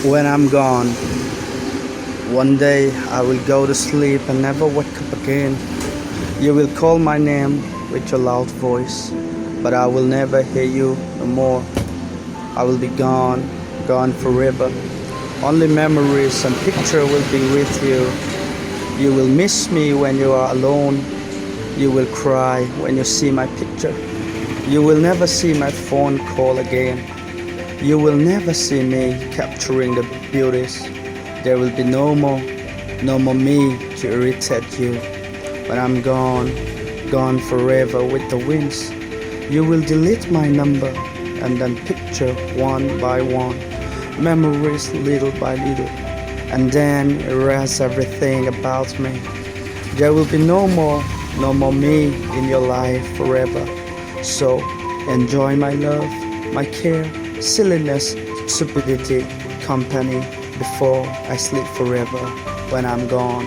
When I'm gone, one day I will go to sleep and never wake up again. You will call my name with your loud voice, but I will never hear you no more. I will be gone, gone forever. Only memories and picture will be with you. You will miss me when you are alone. You will cry when you see my picture. You will never see my phone call again. You will never see me capturing the beauties. There will be no more me to irritate you. When I'm gone, gone forever with the winds. You will delete my number and then picture one by one, memories little by little, and then erase everything about me. There will be no more me in your life forever. So enjoy my love, my care, silliness, stupidity, company before I sleep forever when I'm gone.